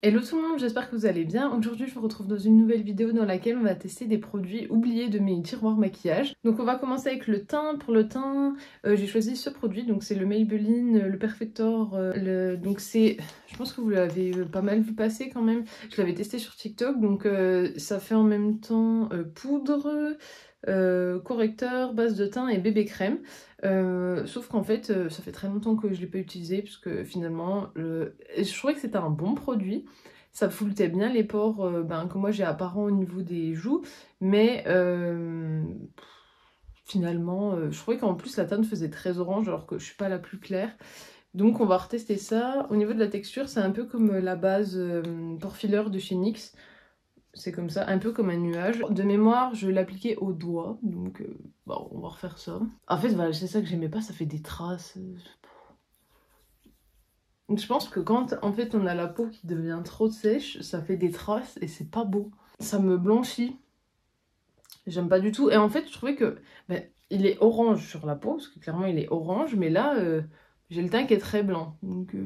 Hello tout le monde, j'espère que vous allez bien. Aujourd'hui je vous retrouve dans une nouvelle vidéo dans laquelle on va tester des produits oubliés de mes tiroirs maquillage. Donc on va commencer avec le teint. Pour le teint, j'ai choisi ce produit, donc c'est le Maybelline, le Perfector. Donc c'est, je pense que vous l'avez pas mal vu passer quand même. Je l'avais testé sur TikTok, donc ça fait en même temps poudre, correcteur, base de teint et bébé crème. Sauf qu'en fait, ça fait très longtemps que je ne l'ai pas utilisé, puisque finalement, je trouvais que c'était un bon produit. Ça floutait bien les pores que moi j'ai apparents au niveau des joues, mais finalement, je trouvais qu'en plus la teinte faisait très orange, alors que je suis pas la plus claire. Donc on va retester ça. Au niveau de la texture, c'est un peu comme la base pore filler de chez NYX. C'est comme ça, un peu comme un nuage. De mémoire, je l'appliquais au doigt, donc bon, on va refaire ça. En fait, voilà, c'est ça que j'aimais pas, ça fait des traces. Je pense que quand en fait on a la peau qui devient trop sèche, ça fait des traces et c'est pas beau. Ça me blanchit. J'aime pas du tout. Et en fait, je trouvais que il est orange sur la peau, parce que clairement il est orange, mais là, j'ai le teint qui est très blanc. Donc,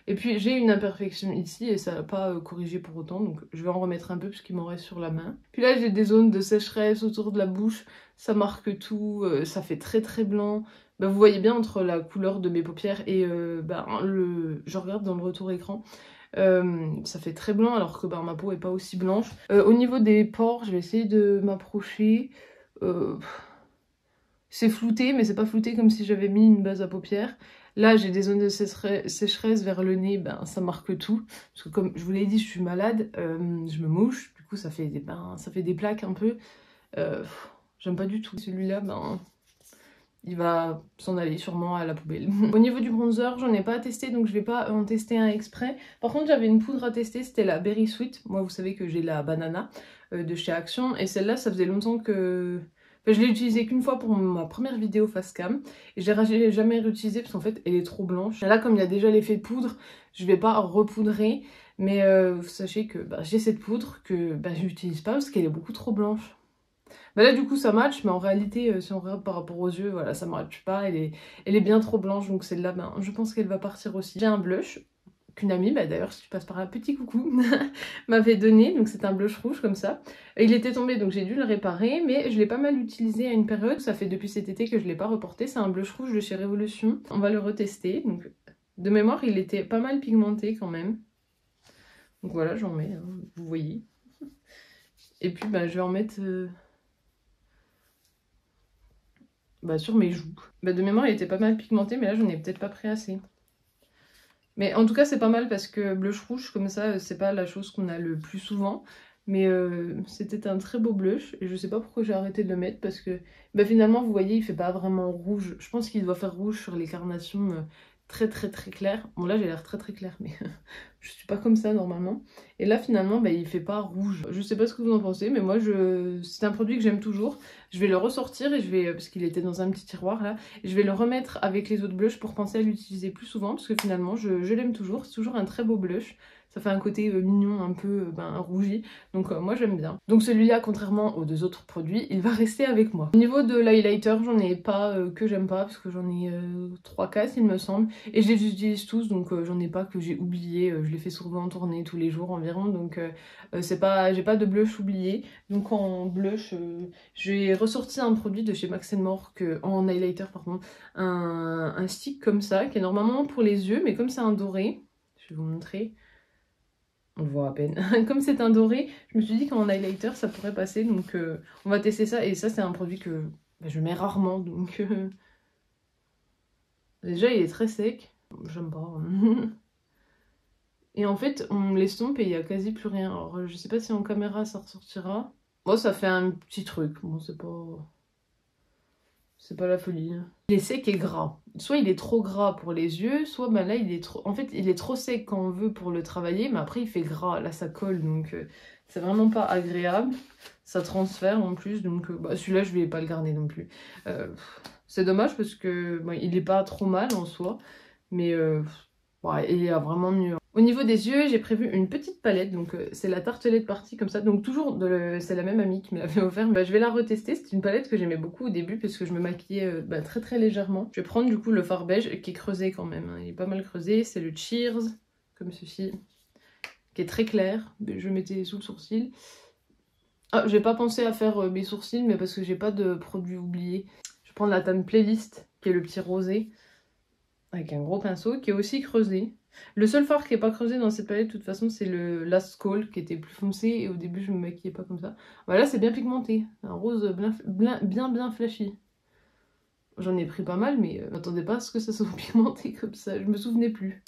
et puis j'ai une imperfection ici et ça n'a pas corrigé pour autant, donc je vais en remettre un peu parce qu'il m'en reste sur la main. Puis là j'ai des zones de sécheresse autour de la bouche, ça marque tout, ça fait très très blanc. Vous voyez bien entre la couleur de mes paupières et je regarde dans le retour écran, ça fait très blanc alors que ma peau est pas aussi blanche. Au niveau des pores, je vais essayer de m'approcher. C'est flouté, mais c'est pas flouté comme si j'avais mis une base à paupières. Là, j'ai des zones de sécheresse vers le nez, ça marque tout. Parce que comme je vous l'ai dit, je suis malade, je me mouche, du coup ça fait des plaques un peu. J'aime pas du tout. Celui-là, il va s'en aller sûrement à la poubelle. Au niveau du bronzer, j'en ai pas testé, donc je vais pas en tester un exprès. Par contre, j'avais une poudre à tester, c'était la Berry Sweet. Moi, vous savez que j'ai la banana de chez Action, et celle-là, ça faisait longtemps que... je l'ai utilisée qu'une fois pour ma première vidéo face cam, et je l'ai jamais réutilisée parce qu'en fait, elle est trop blanche. Là, comme il y a déjà l'effet poudre, je vais pas repoudrer, mais sachez que j'ai cette poudre que j'utilise pas parce qu'elle est beaucoup trop blanche. Là du coup ça match, mais en réalité si on regarde par rapport aux yeux, voilà, ça match pas, elle est bien trop blanche, donc celle-là je pense qu'elle va partir aussi. J'ai un blush qu'une amie, d'ailleurs si tu passes par là, petit coucou, m'avait donné, donc c'est un blush rouge comme ça. Il était tombé donc j'ai dû le réparer, mais je l'ai pas mal utilisé à une période, ça fait depuis cet été que je l'ai pas reporté. C'est un blush rouge de chez Révolution, on va le retester. Donc de mémoire il était pas mal pigmenté quand même, donc voilà, j'en mets, hein, vous voyez. Et puis je vais en mettre... sur mes joues. De mémoire, il était pas mal pigmenté, mais là, j'en ai peut-être pas pris assez. Mais en tout cas, c'est pas mal parce que blush rouge, comme ça, c'est pas la chose qu'on a le plus souvent. Mais c'était un très beau blush et je sais pas pourquoi j'ai arrêté de le mettre parce que finalement, vous voyez, il fait pas vraiment rouge. Je pense qu'il doit faire rouge sur les carnations très très très claires. Bon, là, j'ai l'air très très claire, mais je suis pas comme ça normalement. Et là, finalement, il fait pas rouge. Je sais pas ce que vous en pensez, mais moi, c'est un produit que j'aime toujours. Je vais le ressortir et je vais, parce qu'il était dans un petit tiroir là, et je vais le remettre avec les autres blushs pour penser à l'utiliser plus souvent, parce que finalement, je l'aime toujours. C'est toujours un très beau blush. Ça fait un côté mignon, un peu rougi. Donc moi j'aime bien. Donc celui-là, contrairement aux deux autres produits, il va rester avec moi. Au niveau de l'highlighter, j'en ai pas que j'aime pas, parce que j'en ai 3-4 il me semble. Et je les utilise tous, donc j'en ai pas que j'ai oublié. Je les fais souvent tourner tous les jours environ. Donc j'ai pas de blush oublié. Donc en blush, j'ai ressorti un produit de chez Max More, en highlighter pardon, un stick comme ça, qui est normalement pour les yeux, mais comme c'est un doré, je vais vous montrer. On le voit à peine. Comme c'est un doré, je me suis dit qu'en highlighter ça pourrait passer, donc on va tester ça. Et ça c'est un produit que je mets rarement, donc déjà il est très sec, j'aime pas. Et en fait on l'estompe et il y a quasi plus rien. Alors je sais pas si en caméra ça ressortira. Bon, ça fait un petit truc, bon c'est pas la folie. Il est sec et gras. Soit il est trop gras pour les yeux, soit là il est trop... En fait il est trop sec quand on veut pour le travailler, mais après il fait gras, là ça colle, donc c'est vraiment pas agréable. Ça transfère en plus, donc celui-là je vais pas le garder non plus. C'est dommage parce que il est pas trop mal en soi, mais il y a vraiment mieux. Au niveau des yeux, j'ai prévu une petite palette, donc c'est la tartelette partie comme ça, donc toujours, c'est la même amie qui me l'avait offert. Je vais la retester, c'est une palette que j'aimais beaucoup au début parce que je me maquillais très très légèrement. Je vais prendre du coup le fard beige qui est creusé quand même, hein. Il est pas mal creusé, c'est le Cheers, comme ceci. qui est très clair. Je mettais sous le sourcil. Ah, j'ai pas pensé à faire mes sourcils, mais parce que j'ai pas de produit oublié. Je vais prendre la teinte Playlist, qui est le petit rosé, avec un gros pinceau, qui est aussi creusé. Le seul fard qui est pas creusé dans cette palette, de toute façon, c'est le Last Call, qui était plus foncé, et au début, je me maquillais pas comme ça. Voilà, c'est bien pigmenté, un rose bien flashy. J'en ai pris pas mal, mais je m'attendais pas à ce que ça soit pigmenté comme ça, je me souvenais plus.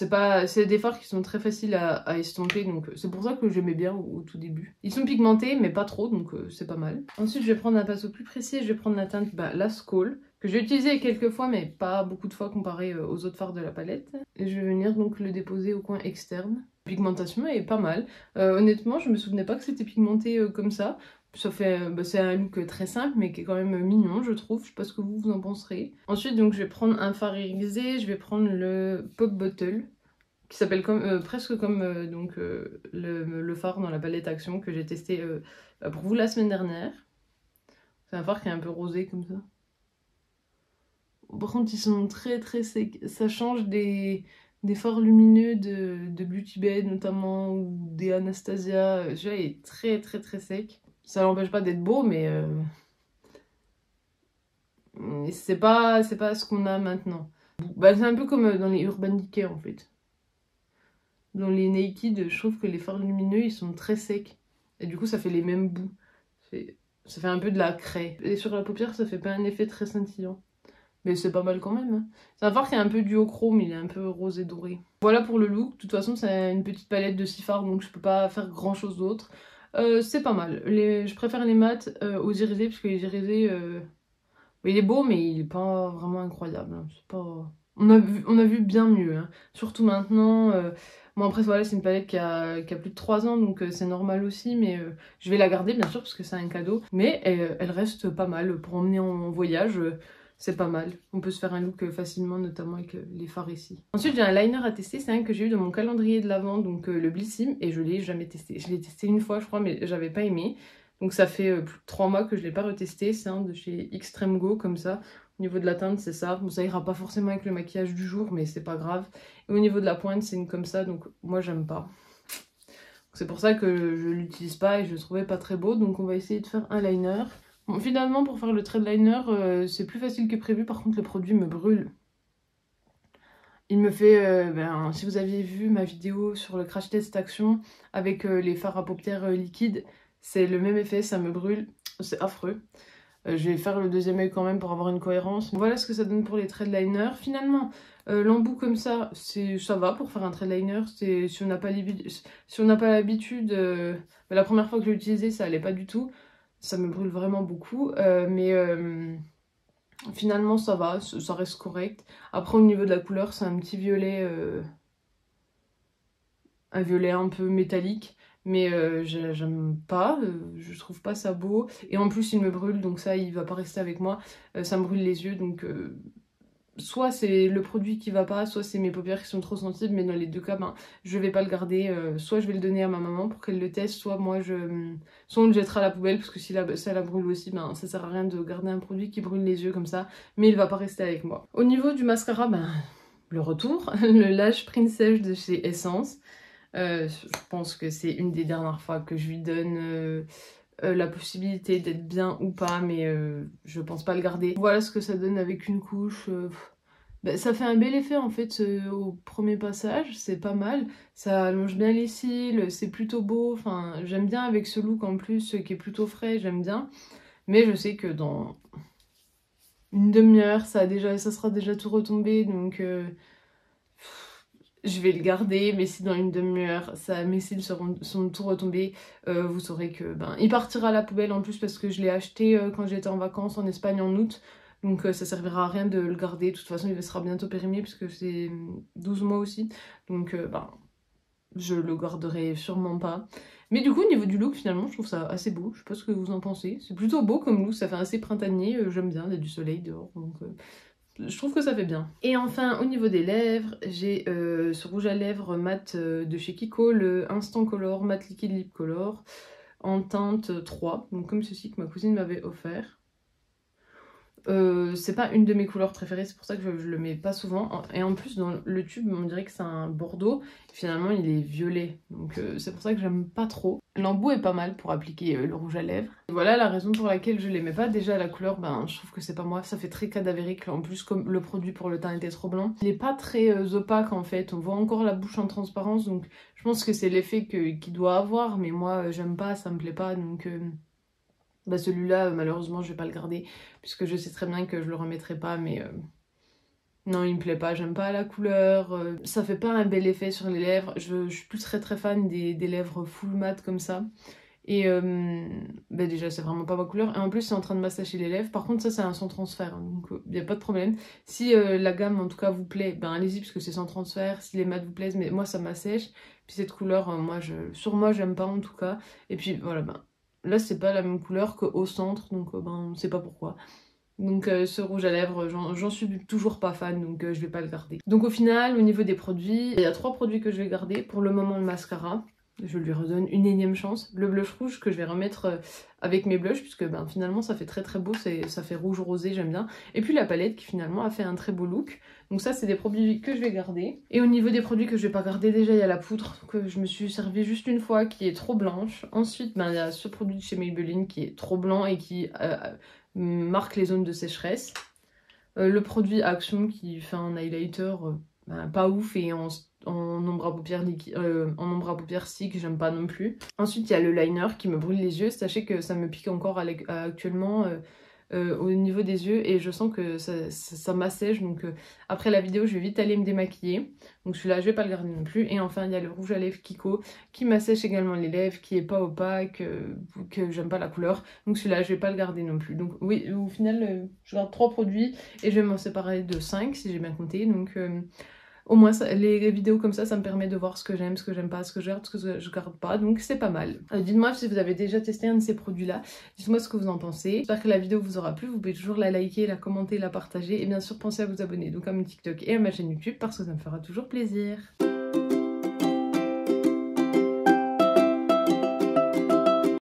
C'est des fards qui sont très faciles à estomper, donc c'est pour ça que j'aimais bien au tout début. Ils sont pigmentés, mais pas trop, donc c'est pas mal. Ensuite, je vais prendre un pinceau plus précis, je vais prendre la teinte Last Call, que j'ai utilisé quelques fois, mais pas beaucoup de fois comparé aux autres fards de la palette. Et je vais venir donc le déposer au coin externe. La pigmentation est pas mal. Honnêtement, je me souvenais pas que c'était pigmenté comme ça. Ça fait, c'est un look très simple mais qui est quand même mignon je trouve, je sais pas ce que vous en penserez. Ensuite donc je vais prendre un fard irisé, je vais prendre le Pop Bottle qui s'appelle presque comme donc, le fard dans la palette Action que j'ai testé pour vous la semaine dernière. C'est un fard qui est un peu rosé comme ça. Par contre ils sont très secs, ça change des fards lumineux de Beauty Bay notamment ou des Anastasia, celui-là il est très sec. Ça n'empêche pas d'être beau, mais c'est pas ce qu'on a maintenant. C'est un peu comme dans les Urban Decay en fait. Dans les Naked, je trouve que les fards lumineux ils sont très secs. Et du coup ça fait les mêmes bouts. Ça fait un peu de la craie. Et sur la paupière ça fait pas un effet très scintillant. Mais c'est pas mal quand même. Hein. C'est un fard qui est un peu duochrome, il est un peu rosé doré. Voilà pour le look. De toute façon c'est une petite palette de 6 fards donc je peux pas faire grand chose d'autre. C'est pas mal. Je préfère les mats aux irisés parce que les irisés, il est beau mais il est pas vraiment incroyable. Hein. Pas... on a vu bien mieux. Hein. Surtout maintenant. Bon après voilà c'est une palette qui a plus de 3 ans donc c'est normal aussi mais je vais la garder bien sûr parce que c'est un cadeau. Mais elle reste pas mal pour emmener en voyage. C'est pas mal. On peut se faire un look facilement, notamment avec les fards ici. Ensuite, j'ai un liner à tester. C'est un que j'ai eu dans mon calendrier de l'Avent, donc le Blissim, et je l'ai jamais testé. Je l'ai testé une fois, je crois, mais j'avais pas aimé. Donc ça fait plus de 3 mois que je l'ai pas retesté. C'est un de chez Extreme Go, comme ça. Au niveau de la teinte, c'est ça. Bon, ça ira pas forcément avec le maquillage du jour, mais c'est pas grave. Et au niveau de la pointe, c'est une comme ça, donc moi, j'aime pas. C'est pour ça que je l'utilise pas et je le trouvais pas très beau. Donc on va essayer de faire un liner. Bon, finalement, pour faire le trait de liner, c'est plus facile que prévu. Par contre, le produit me brûle. Il me fait, si vous aviez vu ma vidéo sur le crash test Action avec les fards à paupières liquides, c'est le même effet, ça me brûle. C'est affreux. Je vais faire le deuxième œil quand même pour avoir une cohérence. Voilà ce que ça donne pour les traits de liner. Finalement, l'embout comme ça, ça va pour faire un trait de liner. Si on n'a pas l'habitude, la première fois que je l'ai utilisé, ça allait pas du tout. Ça me brûle vraiment beaucoup, mais finalement ça va, ça reste correct. Après au niveau de la couleur, c'est un petit violet, un violet un peu métallique, mais j'aime pas, je trouve pas ça beau. Et en plus il me brûle, donc ça il va pas rester avec moi, ça me brûle les yeux, donc soit c'est le produit qui va pas, soit c'est mes paupières qui sont trop sensibles, mais dans les deux cas, je vais pas le garder. Soit je vais le donner à ma maman pour qu'elle le teste, soit soit on le jettera à la poubelle, parce que si ça la brûle aussi, ça sert à rien de garder un produit qui brûle les yeux comme ça, mais il va pas rester avec moi. Au niveau du mascara, le retour, le Lash Princess de chez Essence. Je pense que c'est une des dernières fois que je lui donne la possibilité d'être bien ou pas, mais je pense pas le garder. Voilà ce que ça donne avec une couche. Ça fait un bel effet en fait au premier passage, c'est pas mal. Ça allonge bien les cils, c'est plutôt beau. Enfin, j'aime bien avec ce look en plus qui est plutôt frais, j'aime bien. Mais je sais que dans une demi-heure, ça sera déjà tout retombé, donc je vais le garder, mais si dans une demi-heure, mes cils sont tout retombés, vous saurez que il partira à la poubelle en plus parce que je l'ai acheté quand j'étais en vacances en Espagne en août. Donc ça servira à rien de le garder. De toute façon, il sera bientôt périmé puisque c'est 12 mois aussi. Donc je le garderai sûrement pas. Mais du coup, au niveau du look, finalement, je trouve ça assez beau. Je sais pas ce que vous en pensez. C'est plutôt beau comme look, ça fait assez printanier. J'aime bien, il y a du soleil dehors. Donc je trouve que ça fait bien. Et enfin, au niveau des lèvres, j'ai ce rouge à lèvres mat de chez Kiko, le Instant Color Matte Liquide Lip Color, en teinte 3, donc comme ceci que ma cousine m'avait offert. C'est pas une de mes couleurs préférées, c'est pour ça que je le mets pas souvent. Et en plus, dans le tube, on dirait que c'est un bordeaux. Finalement, il est violet. Donc c'est pour ça que j'aime pas trop. L'embout est pas mal pour appliquer le rouge à lèvres. Et voilà la raison pour laquelle je l'aimais pas. Déjà, la couleur, ben, je trouve que c'est pas moi. Ça fait très cadavérique. En plus, comme le produit pour le teint était trop blanc. Il est pas très opaque en fait. On voit encore la bouche en transparence. Donc je pense que c'est l'effet qu'il doit avoir. Mais moi, j'aime pas, ça me plaît pas. Donc... Bah celui-là, malheureusement, je vais pas le garder, puisque je sais très bien que je le remettrai pas, mais non, il me plaît pas, j'aime pas la couleur, ça fait pas un bel effet sur les lèvres, je suis plus très fan des lèvres full mat comme ça, et bah déjà, c'est vraiment pas ma couleur, et en plus, c'est en train de m'assécher les lèvres, par contre, ça, c'est un sans transfert, hein, donc y a pas de problème. Si la gamme, en tout cas, vous plaît, ben allez-y, parce que c'est sans transfert, si les mats vous plaisent, mais moi, ça m'assèche, puis cette couleur, sur moi, j'aime pas, en tout cas, et puis voilà, ben... Là, c'est pas la même couleur qu'au centre, donc ben, on sait pas pourquoi. Donc ce rouge à lèvres, j'en suis toujours pas fan, donc je vais pas le garder. Donc au final, au niveau des produits, il y a 3 produits que je vais garder. Pour le moment, le mascara, je lui redonne une énième chance. Le blush rouge que je vais remettre avec mes blushs, puisque ben, finalement ça fait très beau, ça fait rouge rosé, j'aime bien. Et puis la palette qui finalement a fait un très beau look. Donc ça, c'est des produits que je vais garder. Et au niveau des produits que je vais pas garder, déjà il y a la poudre que je me suis servi juste une fois, qui est trop blanche. Ensuite, ben, il y a ce produit de chez Maybelline qui est trop blanc et qui marque les zones de sécheresse. Le produit Action qui fait un highlighter ben, pas ouf et en ombre à paupières en ombre à paupières stick, j'aime pas non plus. Ensuite, il y a le liner qui me brûle les yeux. Sachez que ça me pique encore actuellement au niveau des yeux et je sens que ça m'assèche. Donc après la vidéo, je vais vite aller me démaquiller. Donc celui-là, je vais pas le garder non plus. Et enfin, il y a le rouge à lèvres Kiko qui m'assèche également les lèvres, qui est pas opaque, que j'aime pas la couleur. Donc celui-là, je vais pas le garder non plus. Donc oui, au final, je garde 3 produits et je vais m'en séparer de 5 si j'ai bien compté. Donc... au moins, les vidéos comme ça me permet de voir ce que j'aime, ce que j'aime pas, ce que je garde, ce que je garde pas, donc c'est pas mal. Dites-moi si vous avez déjà testé un de ces produits-là, dites-moi ce que vous en pensez. J'espère que la vidéo vous aura plu, vous pouvez toujours la liker, la commenter, la partager, et bien sûr pensez à vous abonner donc à mon TikTok et à ma chaîne YouTube, parce que ça me fera toujours plaisir.